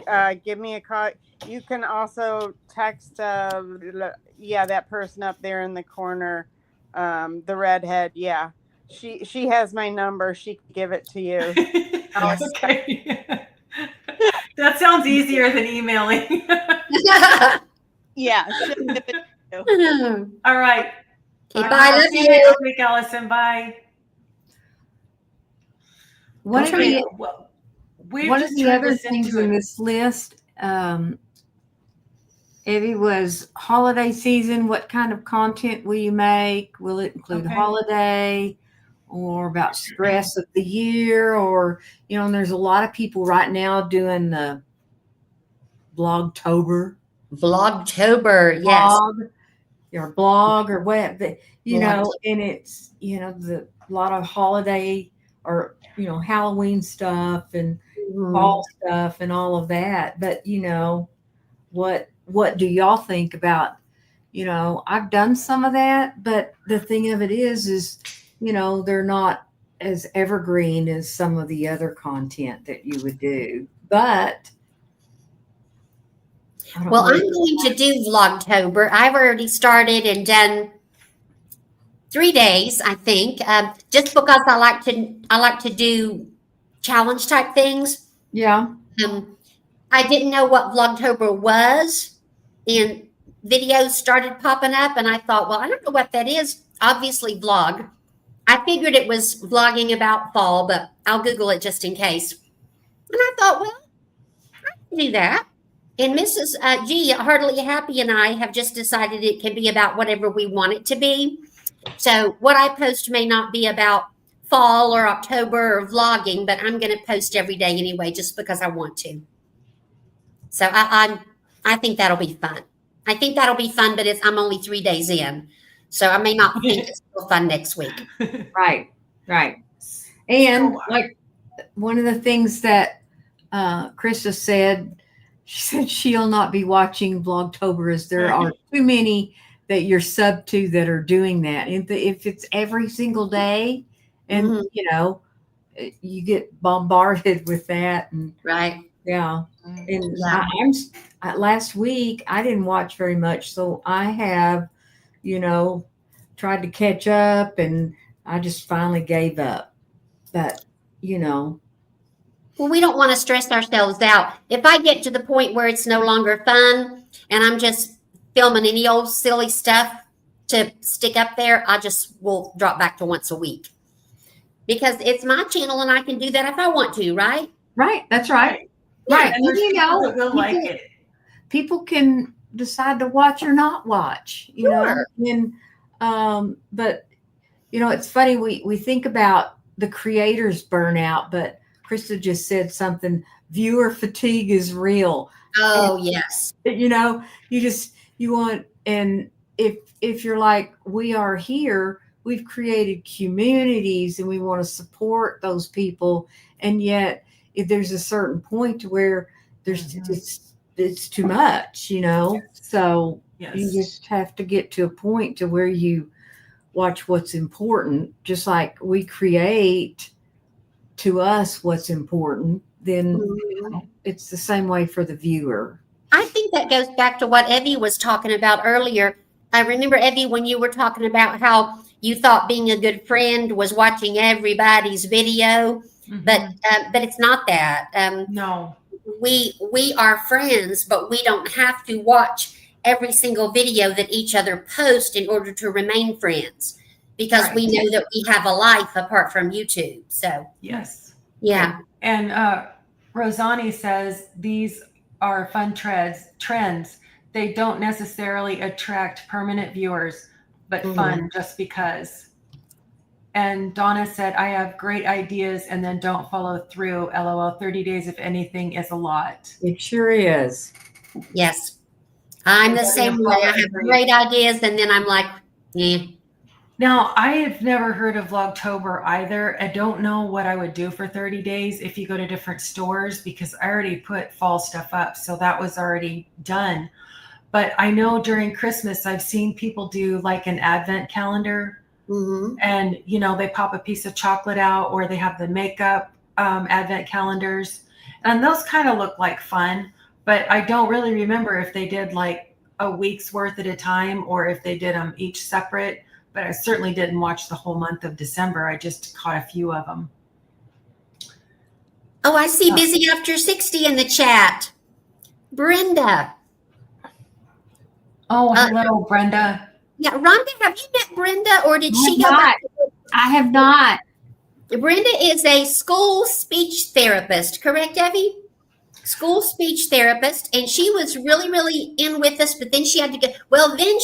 give me a call. You can also text that person up there in the corner, the redhead. Yeah, she has my number. She can give it to you. Okay. That sounds easier than emailing. Yeah. All right. Okay, bye. Love See you. next week, Allison. Bye. One of the other this things into in it. this list, Evie, was holiday season. What kind of content will you make? Will it include holiday or about stress of the year? Or, and there's a lot of people right now doing the Vlogtober. Vlogtober, yes. Blog or web, and it's, a lot of holiday or, Halloween stuff and fall stuff and all of that. But, what do y'all think about, I've done some of that, but the thing of it is, they're not as evergreen as some of the other content that you would do. But Well, I'm going to do Vlogtober. I've already started and done 3 days, I think, just because I like to do challenge type things. Yeah. I didn't know what Vlogtober was, and videos started popping up, and I thought, well, I don't know what that is. Obviously, vlog. I figured it was vlogging about fall, but I'll Google it just in case. And I thought, well, I can do that. And Mrs. G, Heartily Happy, and I have just decided it can be about whatever we want it to be. So what I post may not be about fall or October or vlogging, but I'm going to post every day anyway, just because I want to. So I think that'll be fun. I think that'll be fun, but I'm only 3 days in. So I may not think it's still fun next week. Right. And like one of the things that Krista said, she said she'll not be watching Vlogtober as there are too many that you're sub to that are doing that. If it's every single day and, you get bombarded with that. And Right. yeah. And last week I didn't watch very much. So I have, tried to catch up and I just finally gave up. But, Well, we don't want to stress ourselves out. If I get to the point where it's no longer fun and I'm just filming any old silly stuff to stick up there, I just will drop back to once a week. Because it's my channel and I can do that if I want to, right? Right. That's right. Right. And there's people that will like it. People can decide to watch or not watch, Sure. And but it's funny, we think about the creators burnout, but Krista just said something, viewer fatigue is real. Oh, yes. You want, and if you're like, we are here, we've created communities and we want to support those people. And yet if there's a certain point to where it's too much, so you just have to get to a point to where you watch what's important, just like we create to us what's important, then it's the same way for the viewer. I think that goes back to what Evie was talking about earlier. I remember, Evie, when you were talking about how you thought being a good friend was watching everybody's video, but it's not that. No. We are friends, but we don't have to watch every single video that each other post in order to remain friends, because we know that we have a life apart from YouTube. So Yes. yeah. And Rosani says these are fun trends. They don't necessarily attract permanent viewers, but fun just because. And Donna said, I have great ideas and then don't follow through. LOL. 30 days, if anything, is a lot. It sure is. Yes. I'm the same way. I have great ideas and then I'm like, yeah. Now, I have never heard of Vlogtober either. I don't know what I would do for 30 days if you go to different stores, because I already put fall stuff up. So that was already done. But I know during Christmas, I've seen people do like an advent calendar. And, you know, they pop a piece of chocolate out, or they have the makeup advent calendars. And those kind of look like fun. But I don't really remember if they did like a week's worth at a time or if they did them each separate. But I certainly didn't watch the whole month of December. I just caught a few of them. Oh, I see Busy After 60 in the chat. Brenda. Oh, hello, Brenda. Yeah, Rhonda, have you met Brenda, or did she go back? I have not. Brenda is a school speech therapist, correct, Evie? School speech therapist, and she was really, really in with us, but then she had to go. Well, then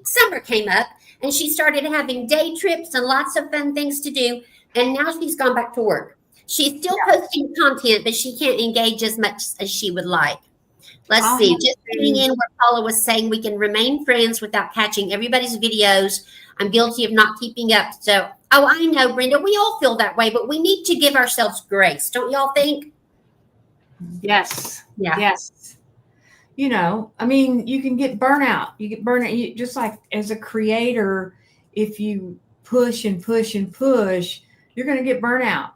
summer came up, and she started having day trips and lots of fun things to do, and now she's gone back to work. She's still posting content, but she can't engage as much as she would like. Let's see. Just tuning in where Paula was saying we can remain friends without catching everybody's videos. I'm guilty of not keeping up. So, I know, Brenda, we all feel that way, but we need to give ourselves grace. Don't y'all think? Yes. Yeah. Yes. You know, I mean, you can get burnout. You get burnout. Just like as a creator, if you push and push and push, you're going to get burnout.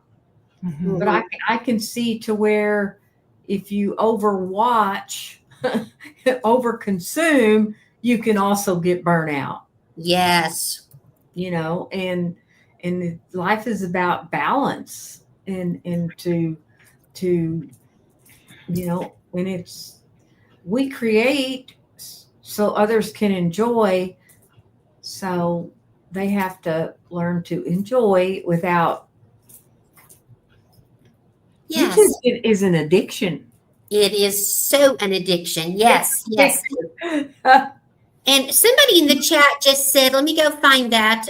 But I can see to where if you overwatch, overconsume, you can also get burnout. Yes. You know, and life is about balance and to you know, when we create so others can enjoy, so they have to learn to enjoy without. Yes. YouTube is an addiction. It is so an addiction. Yes. Yes. And somebody in the chat just said, let me go find that.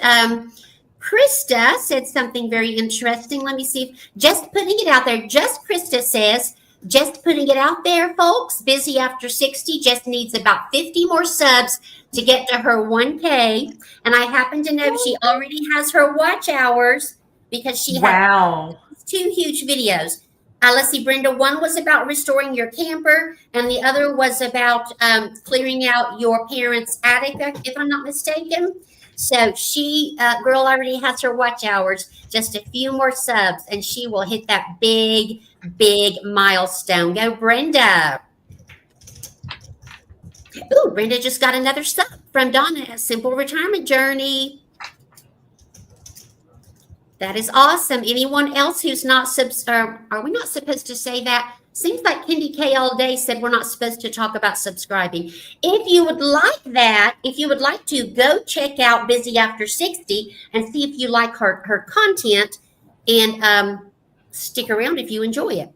Krista said something very interesting. Let me see. Just putting it out there. Krista says, just putting it out there, folks. Busy After 60 just needs about 50 more subs to get to her 1K. And I happen to know she already has her watch hours because she had 2 huge videos. Let's see, Brenda, one was about restoring your camper, and the other was about clearing out your parents' attic, if I'm not mistaken. So she, girl, already has her watch hours, just a few more subs, and she will hit that big, big milestone. Go, Brenda. Ooh, Brenda just got another sub from Donna, A Simple Retirement Journey. That is awesome. Anyone else who's not are we not supposed to say that? Seems like Kendi K all day said we're not supposed to talk about subscribing. If you would like that, if you would like to, go check out Busy After 60 and see if you like her content, and stick around if you enjoy it.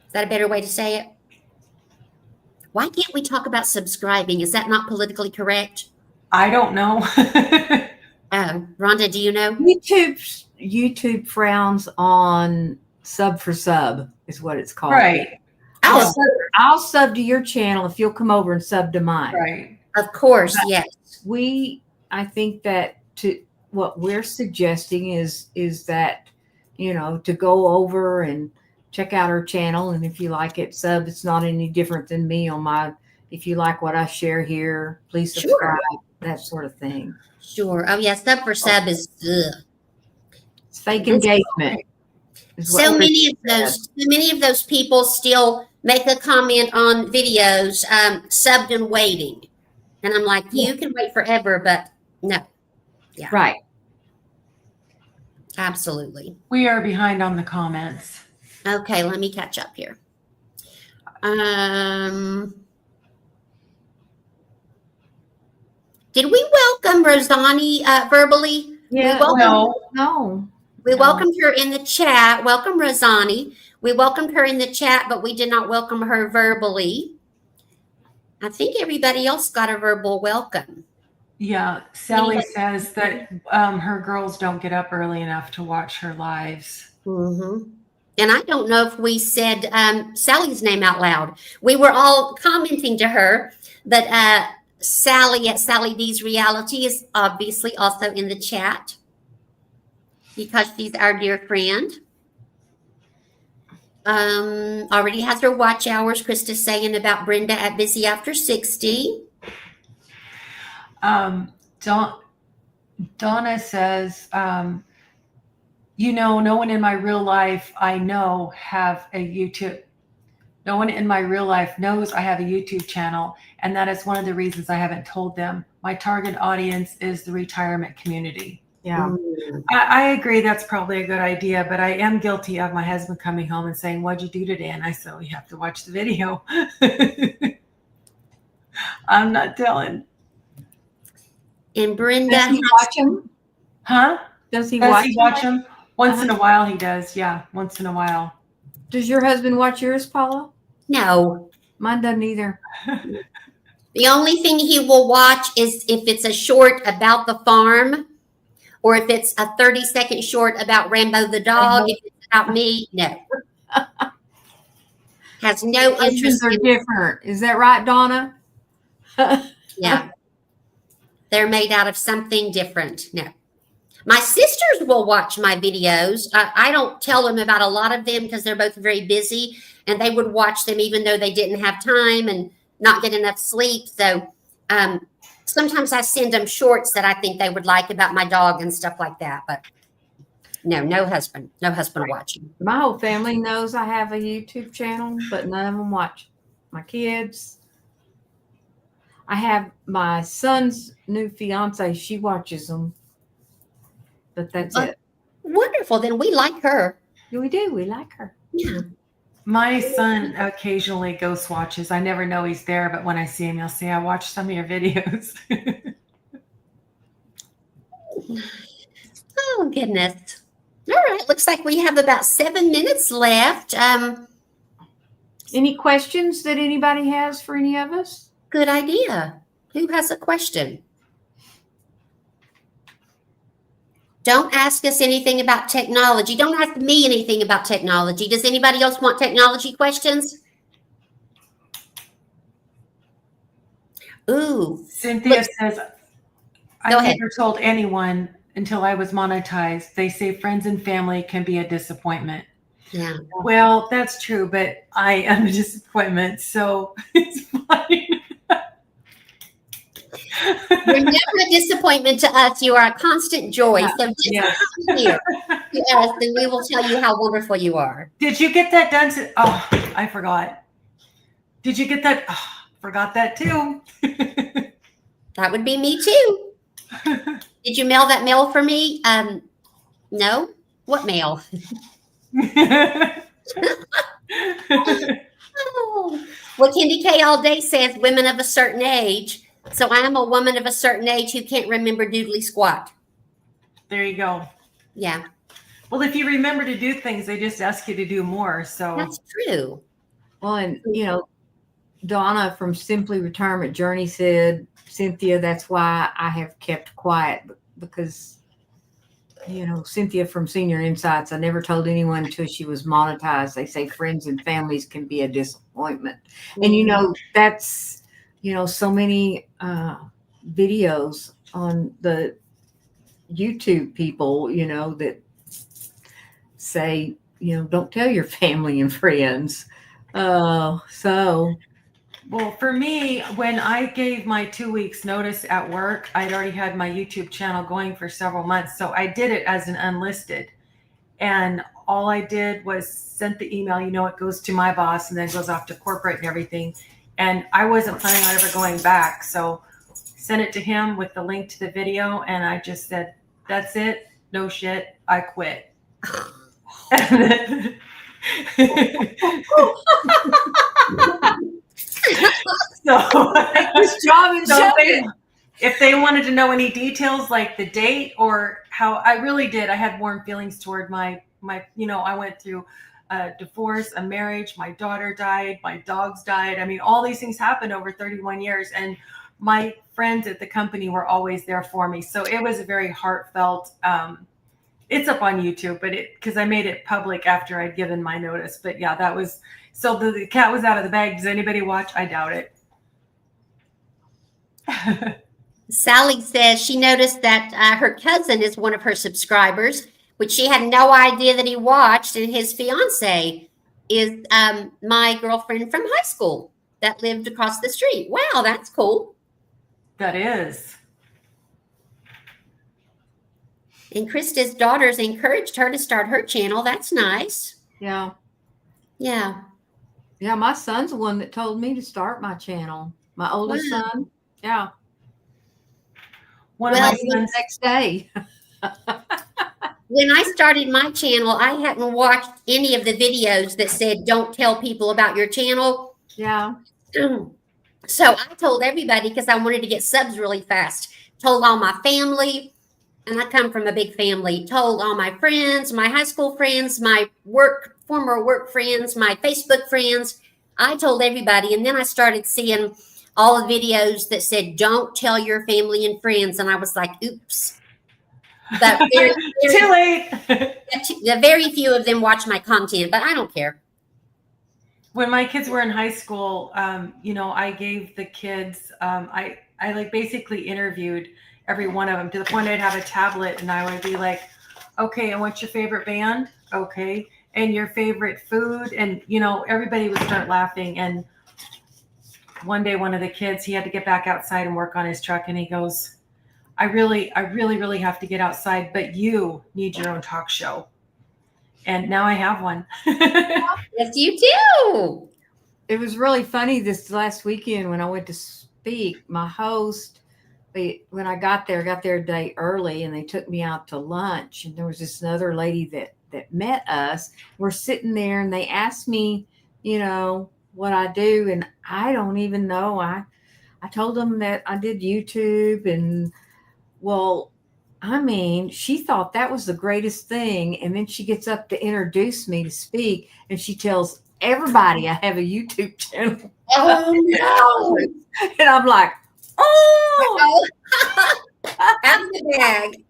Is that a better way to say it? Why can't we talk about subscribing? Is that not politically correct? I don't know. Rhonda, do you know? YouTube frowns on sub for sub is what it's called. Right. I'll sub to your channel if you'll come over and sub to mine. Right. Of course, yes. I think that what we're suggesting is that, you know, to go over and check out our channel, and if you like it, sub. It's not any different than me on my. If you like what I share here, please subscribe. Sure. That sort of thing. Sure. Oh yeah, sub for sub is. Ugh. It's fake engagement. So many of those people still make a comment on videos, subbed and waiting. And I'm like, you can wait forever, but no, Right. absolutely. We are behind on the comments. Okay, let me catch up here. Did we welcome Rosani verbally? Yeah. No. We welcomed her in the chat. Welcome, Rosani. We welcomed her in the chat, but we did not welcome her verbally. I think everybody else got a verbal welcome. Yeah, Sally says that her girls don't get up early enough to watch her lives. Mm-hmm. And I don't know if we said Sally's name out loud. We were all commenting to her, but Sally at Sally D's Reality is obviously also in the chat because she's our dear friend. Already has her watch hours. Krista's saying about Brenda at Busy After 60. Donna says, no one in my real life I know have a YouTube. No one in my real life knows I have a YouTube channel, and that is one of the reasons I haven't told them. My target audience is the retirement community. Yeah. I agree that's probably a good idea, but I am guilty of my husband coming home and saying, "What'd you do today?" And I said, "We have to watch the video." I'm not telling. And Brenda, Does he watch him? Huh? Does he Does he watch him? them? Once in a while he does. Yeah, once in a while. Does your husband watch yours, Paula? no. Mine doesn't either. The only thing he will watch is if it's a short about the farm, or if it's a 30-second short about Rambo the dog. If it's about me, no. Has no interest Husbands are in different. Is that right, Donna? Yeah. They're made out of something different. No. My sisters will watch my videos. I don't tell them about a lot of them because they're both very busy, and they would watch them even though they didn't have time and not get enough sleep. So sometimes I send them shorts that I think they would like about my dog and stuff like that. But no husband watching. My whole family knows I have a YouTube channel, but none of them watch. My kids. I have my son's new fiance. She watches them. But that's it. Wonderful. Then we like her. We do. We like her. Yeah. My son occasionally ghost watches. I never know he's there, but when I see him, he'll say, "I watched some of your videos." Oh, goodness. All right. Looks like we have about 7 minutes left. Any questions that anybody has for any of us? Good idea. Who has a question? Don't ask us anything about technology. Don't ask me anything about technology. Does anybody else want technology questions? Ooh. Cynthia says, Go I ahead. never told anyone until I was monetized. They say friends and family can be a disappointment. Yeah. Well, that's true, but I am a disappointment, so it's fine. You're never a disappointment to us. You are a constant joy. So just come here to us, and we will tell you how wonderful you are. Did you get that done? Oh, I forgot. Did you get that? Oh, forgot that too. That would be me too. Did you mail that mail for me? No. What mail? Oh. Well, Candy K all day says women of a certain age. So I am a woman of a certain age who can't remember doodly squat. There you go. Yeah, Well, if you remember to do things, they just ask you to do more. So that's true. Well, and Donna from Simply Retirement Journey said, Cynthia, that's why I have kept quiet, because Cynthia from Senior Insights, I never told anyone until she was monetized. They say friends and families can be a disappointment. And that's so many videos on the YouTube people, that say, don't tell your family and friends. Well, for me, when I gave my 2 weeks notice at work, I'd already had my YouTube channel going for several months. So I did it as an unlisted. And all I did was sent the email, it goes to my boss and then goes off to corporate and everything. And I wasn't planning on ever going back. So sent it to him with the link to the video, and I just said, "That's it. No shit. I quit." So, This job is so if they wanted to know any details like the date or how, I really did. I had warm feelings toward my, I went through a divorce, a marriage, my daughter died, my dogs died. I mean, all these things happened over 31 years. And my friends at the company were always there for me. So it was a very heartfelt, it's up on YouTube, but because I made it public after I'd given my notice. But yeah, that was, so the cat was out of the bag. Does anybody watch? I doubt it. Sally says she noticed that her cousin is one of her subscribers, which she had no idea that he watched, and his fiance is my girlfriend from high school that lived across the street. Wow, that's cool. That is. And Krista's daughters encouraged her to start her channel. That's nice. Yeah. Yeah. Yeah, my son's the one that told me to start my channel. My oldest son. Yeah. One of Well, my The sons, next day. When I started my channel, I hadn't watched any of the videos that said, don't tell people about your channel. Yeah. So I told everybody because I wanted to get subs really fast. Told all my family, and I come from a big family. Told all my friends, my high school friends, my former work friends, my Facebook friends. I told everybody, and then I started seeing all the videos that said, don't tell your family and friends. And I was like, oops. But too late. the very few of them watch my content, but I don't care. When my kids were in high school, I gave the kids, I like basically interviewed every one of them to the point I'd have a tablet and I would be like, okay, and what's your favorite band? Okay. And your favorite food? And, everybody would start laughing. And one day, one of the kids, he had to get back outside and work on his truck. And he goes, I really have to get outside, but you need your own talk show. And now I have one. Yes, you do. It was really funny this last weekend when I went to speak. My host, when I got there a day early, and they took me out to lunch. And there was this other lady that met us. We're sitting there, and they asked me, what I do, and I don't even know. I told them that I did YouTube, and she thought that was the greatest thing. And then she gets up to introduce me to speak, and she tells everybody I have a YouTube channel. Oh no! And I'm like, oh, Out of the bag.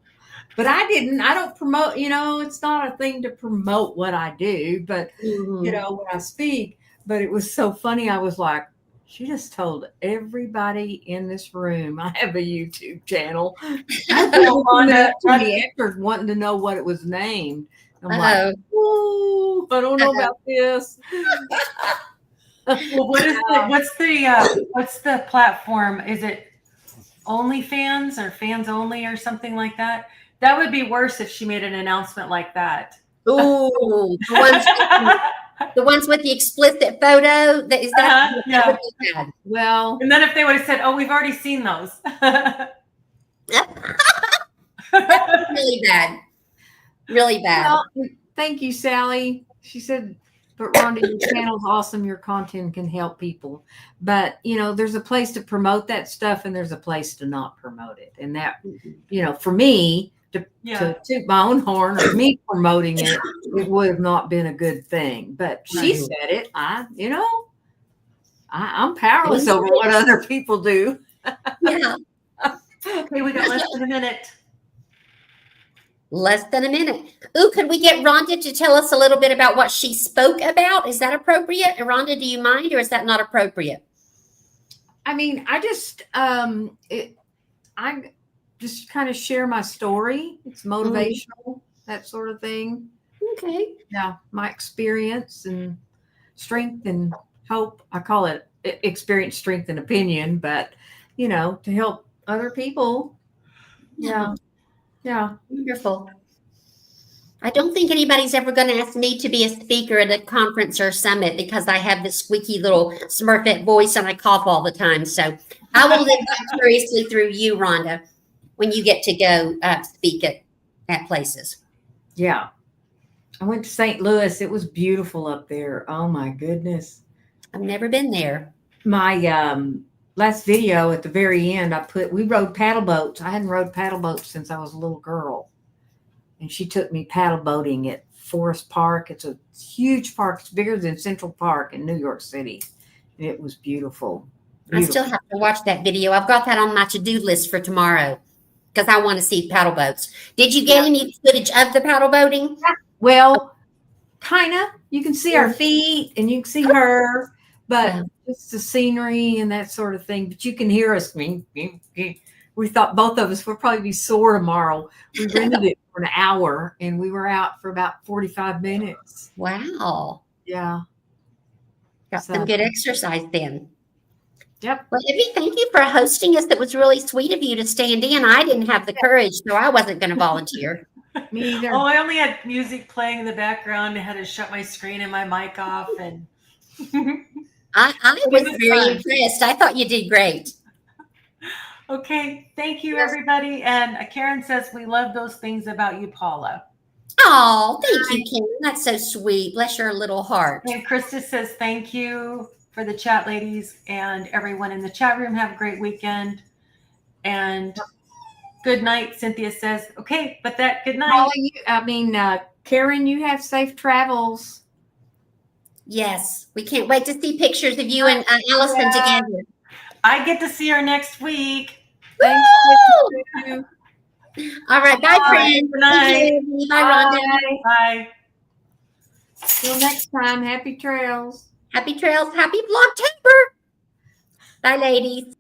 but I don't promote. It's not a thing to promote what I do, but when I speak. But it was so funny. I was like, she just told everybody in this room I have a YouTube channel. After wanting to know what it was named. I'm like, ooh, I don't know about this. Well, what's the platform? Is it OnlyFans or Fans Only or something like that? That would be worse if she made an announcement like that. Ooh, the ones with the explicit photo. That is that. Yeah. Well, And then if they would have said, "Oh, we've already seen those." Really bad. Really bad. well, thank you, Sally. She said, but Rhonda, your channel's awesome. Your content can help people. But, there's a place to promote that stuff and there's a place to not promote it. And that, for me, to toot my own horn or me promoting it, it would have not been a good thing. But she said it. I'm powerless over what other people do. Yeah. Okay, we got less than a minute. Less than a minute. Ooh, could we get Rhonda to tell us a little bit about what she spoke about? Is that appropriate? Rhonda, do you mind, or is that not appropriate? I mean, I just kind of share my story. It's motivational, that sort of thing. Okay. Yeah, my experience and strength and hope. I call it experience, strength, and opinion, but to help other people. Yeah. Wonderful. I don't think anybody's ever going to ask me to be a speaker at a conference or summit because I have this squeaky little Smurfette voice and I cough all the time. So I will live vicariously through you, Rhonda, when you get to go speak at places. Yeah. I went to St. Louis. It was beautiful up there. Oh my goodness. I've never been there. My last video at the very end, we rode paddle boats. I hadn't rode paddle boats since I was a little girl. And she took me paddle boating at Forest Park. It's a huge park. It's bigger than Central Park in New York City. And it was beautiful. I still have to watch that video. I've got that on my to-do list for tomorrow because I want to see paddle boats. Did you get any footage of the paddle boating? Well, kind of. You can see our feet and you can see her, but it's the scenery and that sort of thing. But you can hear us. We thought both of us would probably be sore tomorrow. We rented it for an hour and we were out for about 45 minutes. Wow. Yeah. Got some good exercise then. Yep. Well, Evie, thank you for hosting us. That was really sweet of you to stand in. I didn't have the courage, so I wasn't going to volunteer. Me either. Oh, I only had music playing in the background. I had to shut my screen and my mic off. And I was was very fun. impressed. I thought you did great. okay, thank you, everybody. And Karen says we love those things about you, Paula. Oh, thank you, Kim. That's so sweet. Bless your little heart. And Krista says thank you for the chat, ladies, and everyone in the chat room. Have a great weekend. And good night, Cynthia says. Okay, but that good night. Paula, Karen, you have safe travels. Yes, we can't wait to see pictures of you and Allison together. I get to see her next week. Thanks. Woo! All right, bye, friends. Good night. Thank you. Bye, Rhonda. Bye. Till next time. Happy trails. Happy trails. Happy Vlogtober. Bye, ladies.